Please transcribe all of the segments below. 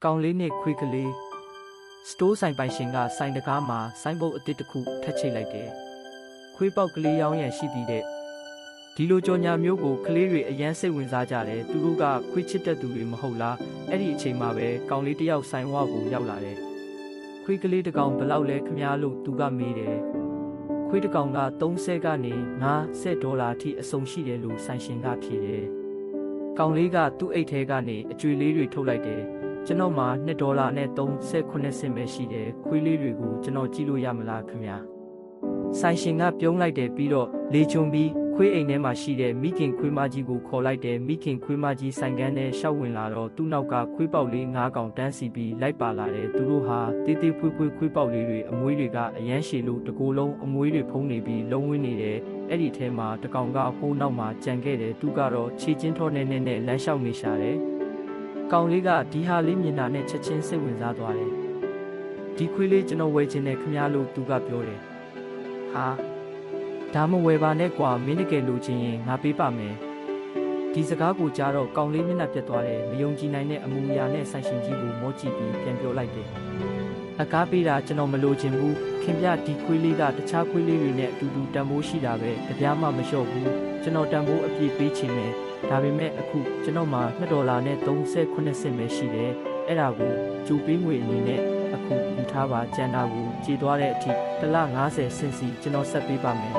ကောင်လေးနဲ့ခွေးကလေးစတိုးဆိုင်ပိုင်ရှင်ကဆိုင်တကားမှာဆိုင်းဘုတ်အတစ်တစ်ခုထပ်ချိတ်လိုက်တယ်ခွေးပေါက်ကလေးရောင်းရန်ရှိသည်တဲ့ဒီလိုကြော်ညာမျိုးကိုကလေးတွေအယမ်းစိတ်ဝင်စားကြတယ်သူတို့ကခွေးချစ်တဲ့သူတွေမဟုတ်လားအဲ့ဒီအချိန်မှာပဲကောင်လေးတစ်ယောက်ဆိုင်ဝါကိုရောက်လာတယ်ခွေးကလေးတစ်ကောင်ဘလောက်လဲခမားလို့သူကမေးတယ်ခွေးတစ်ကောင်က30ကနေ$50အထိအစုံရှိတယ်လို့ဆိုင်ရှင်ကဖြေတယ်ကောင်လေးကသူ့အိတ်ထဲကနေအကြွေလေးတွေထုတ်လိုက်တယ်ကျွန်တော်မှာ$နဲ့38စင်ပဲရှိတယ်ခွေးလေးတွေကိုကျွန်တော်ကြည့်လို့ရမလားခင်ဗျာဆိုင်ရှင်ကပြုံးလိုက်တယ်ပြီးတော့လေချုံပြီးခွေးအိမ်ထဲမှာရှိတဲ့မိခင်ခွေးမကြီးကိုခေါ်လိုက်တယ်မိခင်ခွေးမကြီးဆိုင်ကန်းနဲ့ရှောက်ဝင်လာတော့သူ့နောက်ကခွေးပေါက်လေး9ကောင်တန်းစီပြီးလိုက်ပါလာတယ်သူတို့ဟာတေးသေးဖွေးဖွေးခွေးပေါက်လေးတွေအမွှေးတွေကအရန်ရှည်လို့တကိုယ်လုံးအမွှေးတွေဖုံးနေပြီးလုံးဝင်းနေတယ်အဲ့ဒီထဲမှာတကောင်ကဟိုးနောက်မှာကြံခဲ့တယ်သူကတော့ခြေချင်းထောနဲ့လမ်းလျှောက်နေရှာတယ်ကောင်လေးကဒီဟာလေးမြင်တာနဲ့ချက်ချင်းစိတ်ဝင်စားသွားတယ်ဒီခွေးလေးကျွန်တော်ဝယ်ချင်တယ်ခင်ဗျားလို့သူကပြောတယ်ဟာဒါမဝယ်ပါနဲ့ကွာမင်းတကယ်လိုချင်ရင်ငါပေးပါမယ်ဒီစကားကိုကြားတော့ကောင်လေးမျက်နှာပြတ်သွားတယ်မယုံကြည်နိုင်တဲ့အမူအရာနဲ့ဆိုင်ရှင်ကြီးကိုမောကြည့်ပြီးပြန်ပြောလိုက်တယ်အကားပေးတာကျွန်တော်မလိုချင်ဘူးခင်ဗျဒီခွေးလေးကတခြားခွေးလေးတွေနဲ့အတူတူတန်ဖိုးရှိတာပဲကြပြားမှမလျှော့ဘူးကျွန်တော်တန်ဖိုးအပြည့်ပေးချင်မယ်ဒါပေမဲ့အခုကျွန်တော်မှာ$နဲ့38စင်ပဲရှိတယ်အဲ့ဒါကိုကြိုပေးငွေအနေနဲ့အခုယူထားပါကျန်တာကိုကြေသွားတဲ့အထိတစ်လ90စင်စီကျွန်တော်ဆက်ပေးပါမယ်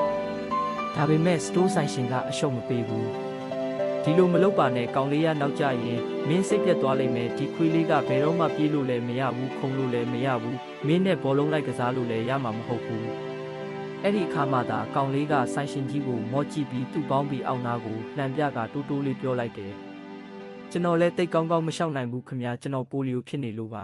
ဒါပေမဲ့စတိုးဆိုင်ရှင်ကအရှုံးမပေးဘူးဒီလိုမလုပ်ပါနဲ့ကောင်လေးရနောက်ကျရင်မင်းစိတ်ပြတ်သွားလိမ့်မယ်ဒီခွေးလေးကဘယ်တော့မှပြေးလို့လည်းမရဘူးခုံလို့လည်းမရဘူးမင်းနဲ့ဘောလုံးလိုက်ကစားလို့လည်းရမှာမဟုတ်ဘူးအဲ့ဒီအခါမှသာကောင်လေးကဆိုင်ရှင်ကြီးကိုမော့ကြည့်ပြီးသူ့ပေါင်းပြီးအောင်နာကိုလှန်ပြကတိုးတိုးလေးပြောလိုက်တယ်ကျွန်တော်လည်းတိတ်ကောင်းကောင်းမလျှောက်နိုင်ဘူးခင်ဗျာကျွန်တော်ပိုလီယိုဖြစ်နေလို့ပါ